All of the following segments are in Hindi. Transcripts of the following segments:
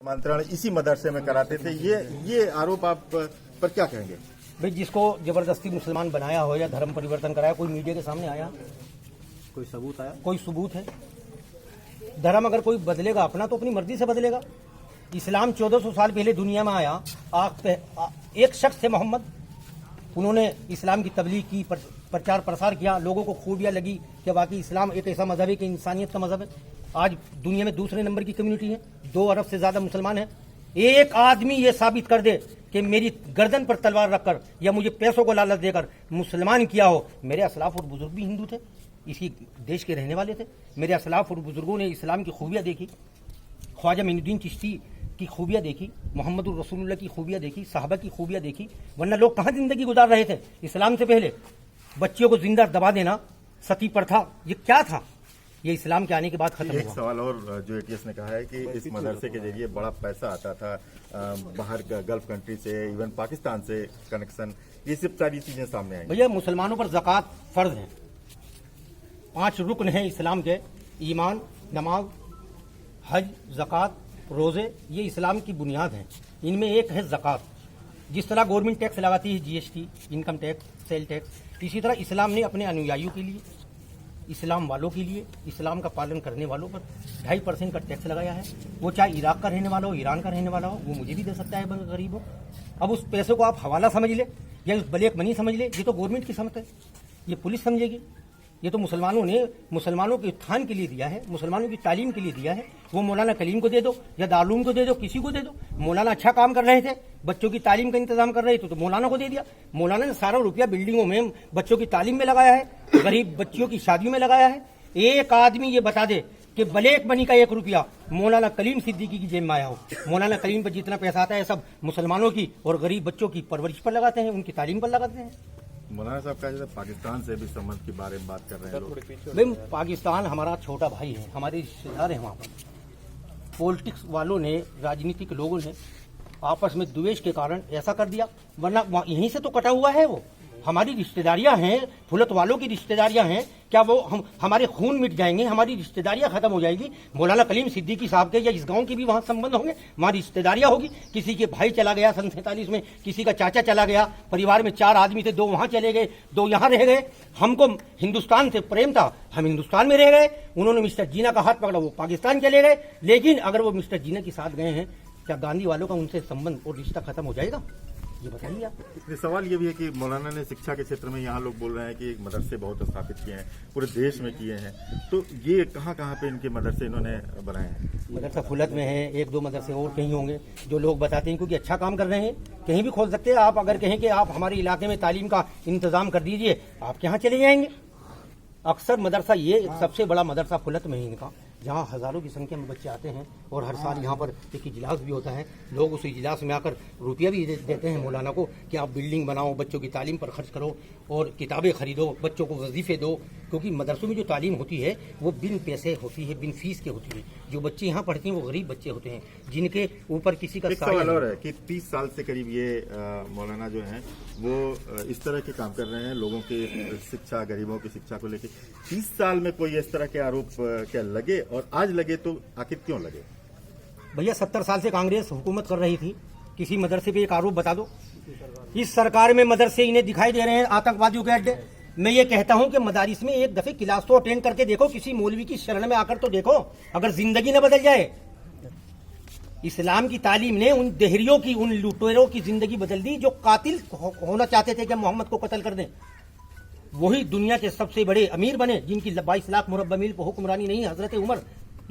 मंत्रण इसी मदरसे में कराते थे, ये आरोप आप पर क्या कहेंगे? भाई, जिसको जबरदस्ती मुसलमान बनाया हो या धर्म परिवर्तन कराया, कोई मीडिया के सामने आया? कोई सबूत आया? कोई सबूत है? धर्म अगर कोई बदलेगा अपना तो अपनी मर्जी से बदलेगा। इस्लाम 1400 साल पहले दुनिया में आया। एक शख्स थे मोहम्मद, उन्होंने इस्लाम की तबलीग की, प्रचार प्रसार किया, लोगों को खूबियां लगी कि वाकई इस्लाम एक ऐसा मजहब है कि इंसानियत का मजहब है। आज दुनिया में दूसरे नंबर की कम्युनिटी है, 2 अरब से ज्यादा मुसलमान हैं। एक आदमी ये साबित कर दे कि मेरी गर्दन पर तलवार रखकर या मुझे पैसों को लालच देकर मुसलमान किया हो। मेरे असलाफ और बुजुर्ग भी हिंदू थे, इसी देश के रहने वाले थे। मेरे असलाफ और बुजुर्गों ने इस्लाम की खूबियां देखी, ख्वाजा मोइनुद्दीन चिश्ती की खूबियां देखी, मोहम्मद रसूलुल्लाह की खूबियां देखी, साहबा की खूबियां देखी। वरना लोग कहाँ जिंदगी गुजार रहे थे इस्लाम से पहले? बच्चियों को जिंदा दबा देना, सती प्रथा, ये क्या था? ये इस्लाम के आने के बाद खत्म हुआ। एक सवाल और जो एटीएस ने कहा है कि इस मदरसे के जरिए बड़ा पैसा आता था बाहर गल्फ कंट्री से, इवन पाकिस्तान से कनेक्शन, ये सब सारी चीजें सामने आई। भैया, मुसलमानों पर ज़कात फर्ज है। 5 रुकन हैं इस्लाम के, ईमान, नमाज, हज, ज़कात, रोज़े, ये इस्लाम की बुनियाद हैं। इनमें एक है ज़कात। जिस तरह गवर्नमेंट टैक्स लगाती है, GST, income tax, sale tax, इसी तरह इस्लाम ने अपने अनुयायियों के लिए, इस्लाम वालों के लिए, इस्लाम का पालन करने वालों पर 2.5% का टैक्स लगाया है। वो चाहे इराक का रहने वाला हो, ईरान का रहने वाला हो, वो मुझे भी दे सकता है गरीब हो। अब उस पैसे को आप हवाला समझ ले या उस ब्लैक मनी समझ ले, ये तो गवर्नमेंट की समझ है, ये पुलिस समझेगी। ये तो मुसलमानों ने मुसलमानों के उत्थान के लिए दिया है, मुसलमानों की तालीम के लिए दिया है। वो मौलाना कलीम को दे दो या दारूम को दे दो, किसी को दे दो। मौलाना अच्छा काम कर रहे थे, बच्चों की तालीम का इंतजाम कर रहे थे, तो मौलाना को दे दिया। मौलाना ने सारा रुपया बिल्डिंगों में बच्चों की तालीम में लगाया है, गरीब बच्चियों की शादियों में लगाया है। एक आदमी ये बता दे कि ब्लैक मनी का 1 रुपया मौलाना कलीम सिद्दीकी की जेब में आया हो। मौलाना कलीम पर जितना पैसा आता है सब मुसलमानों की और गरीब बच्चों की परवरिश पर लगाते हैं, उनकी तालीम पर लगाते हैं। मौलाना साहब कहा जाता है पाकिस्तान से भी संबंध के बारे में बात कर रहे हैं लोग। भाई, पाकिस्तान हमारा छोटा भाई है, हमारे रिश्तेदार हैं। वहाँ पर पॉलिटिक्स वालों ने, राजनीतिक लोगों ने आपस में द्वेष के कारण ऐसा कर दिया, वरना यहीं से तो कटा हुआ है। वो हमारी रिश्तेदारियां हैं, फुलत वालों की रिश्तेदारियां हैं। क्या वो हमारे खून मिट जाएंगे, हमारी रिश्तेदारियां खत्म हो जाएगी? मौलाना कलीम सिद्दीकी साहब के या इस गांव के भी वहां संबंध होंगे, वहां रिश्तेदारियां होगी। किसी के भाई चला गया सन 47 में, किसी का चाचा चला गया, परिवार में 4 आदमी थे, 2 वहां चले गए, 2 यहां रह गए। हमको हिंदुस्तान से प्रेम था, हम हिंदुस्तान में रह गए। उन्होंने मिस्टर जीना का हाथ पकड़ा, वो पाकिस्तान चले गए। लेकिन अगर वो मिस्टर जीना के साथ गए हैं, क्या गांधी वालों का उनसे संबंध और रिश्ता खत्म हो जाएगा? ये बताइए आप। सवाल ये भी है कि मौलाना ने शिक्षा के क्षेत्र में, यहाँ लोग बोल रहे हैं कि मदरसे बहुत स्थापित किए हैं, पूरे देश में किए हैं, तो ये कहाँ पे इनके मदरसे इन्होंने बनाए हैं? मदरसा फुलत में है, 1-2 मदरसे और कहीं होंगे जो लोग बताते हैं, क्योंकि अच्छा काम कर रहे हैं। कहीं भी खोल सकते हैं आप। अगर कहें कि आप हमारे इलाके में तालीम का इंतजाम कर दीजिए, आप यहाँ चले जाएंगे। अक्सर मदरसा, ये सबसे बड़ा मदरसा फुलत में ही इनका, जहाँ हज़ारों की संख्या में बच्चे आते हैं और हर साल यहाँ पर एक इजलास भी होता है। लोग उस इजलास में आकर रुपया भी देते हैं मौलाना को कि आप बिल्डिंग बनाओ, बच्चों की तालीम पर खर्च करो और किताबें खरीदो, बच्चों को वजीफे दो। क्योंकि मदरसों में जो तालीम होती है वो बिन पैसे होती है, बिन फीस के होती है। जो बच्चे यहाँ पढ़ते हैं वो गरीब बच्चे होते हैं, जिनके ऊपर किसी का सवाल और है कि 30 साल से करीब ये मौलाना जो हैं वो इस तरह के काम कर रहे हैं, लोगों की शिक्षा, गरीबों की शिक्षा को लेकर। 30 साल में कोई इस तरह के आरोप क्या लगे, और आज लगे तो आखिर क्यों लगे? भैया, 70 साल से कांग्रेस हुकूमत कर रही थी, किसी मदरसे पे एक आरोप बता दो। इस सरकार में मदरसे इन्हें दिखाई दे रहे हैं आतंकवादियों के अड्डे। मैं ये कहता हूं कि मदारिस में एक दफे क्लास तो अटेंड करके देखो, किसी मौलवी की शरण में आकर तो देखो, अगर जिंदगी न बदल जाए। इस्लाम की तालीम ने उन देहरियों की, उन लुटेरों की जिंदगी बदल दी जो कातिल होना चाहते थे कि मोहम्मद को कत्ल कर दें। वही दुनिया के सबसे बड़े अमीर बने, जिनकी 22 लाख मुरब्बा मील पर हुक्मरानी नहीं, हजरत उमर,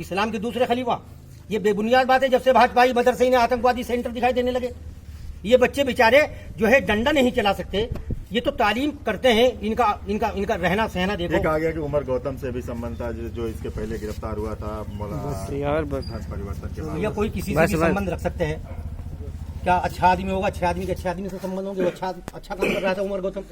इस्लाम के दूसरे खलीफा। ये बेबुनियाद बात है। जब से भाजपाई मदरसे इन्हें आतंकवादी सेंटर दिखाई देने लगे, ये बच्चे बेचारे जो है डंडा नहीं चला सकते, ये तो तालीम करते हैं। इनका रहना सहना देखो। कहा गया कि उमर गौतम से भी संबंध था, जो इसके पहले गिरफ्तार हुआ था परिवर्तन के बाद। या कोई किसी से भी संबंध रख सकते हैं क्या? अच्छा आदमी होगा, अच्छे आदमी के अच्छे आदमी से संबंध होंगे। अच्छा काम कर रहा था उमर गौतम।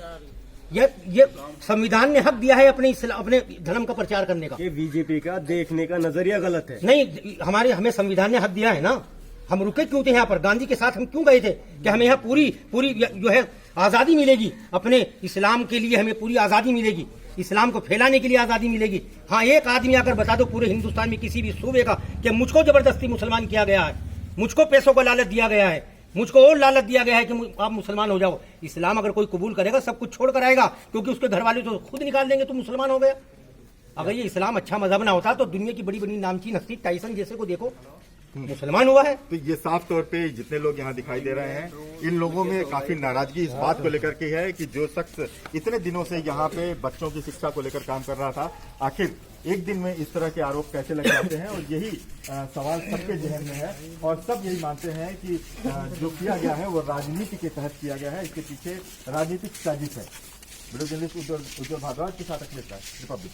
ये संविधान ने हक दिया है अपने धर्म का प्रचार करने का। ये बीजेपी का देखने का नजरिया गलत है। नहीं, हमें संविधान ने हक दिया है ना। हम रुके क्यों थे यहाँ पर? गांधी के साथ हम क्यों गए थे कि हमें यहाँ पूरी जो है आजादी मिलेगी, अपने इस्लाम के लिए हमें पूरी आजादी मिलेगी, इस्लाम को फैलाने के लिए आजादी मिलेगी। हाँ, एक आदमी आकर बता दो पूरे हिंदुस्तान में किसी भी सूबे का कि मुझको जबरदस्ती मुसलमान किया गया है, मुझको पैसों का लालच दिया गया है, मुझको और लालच दिया गया है कि आप मुसलमान हो जाओ। इस्लाम अगर कोई कबूल करेगा सब कुछ छोड़ कर आएगा, क्योंकि उसके घर वाले तो खुद निकाल देंगे, तो मुसलमान हो गया। अगर ये इस्लाम अच्छा मजहब ना होता तो दुनिया की बड़ी बड़ी नामचीन हस्ती टाइसन जैसे को देखो मुसलमान हुआ है। तो ये साफ तौर पे जितने लोग यहाँ दिखाई दे रहे हैं, इन लोगों में काफी नाराजगी इस बात को लेकर के है कि जो शख्स इतने दिनों से यहाँ पे बच्चों की शिक्षा को लेकर काम कर रहा था, आखिर एक दिन में इस तरह के आरोप कैसे लग जाते हैं। और यही सवाल सबके जहन में है और सब यही मानते हैं कि जो किया गया है वो राजनीति के तहत किया गया है, इसके पीछे राजनीतिक साजिश है। वीडियो जर्नलिस्ट उज्जवल भारद्वाज के साथ अखिलेश रिपब्लिक।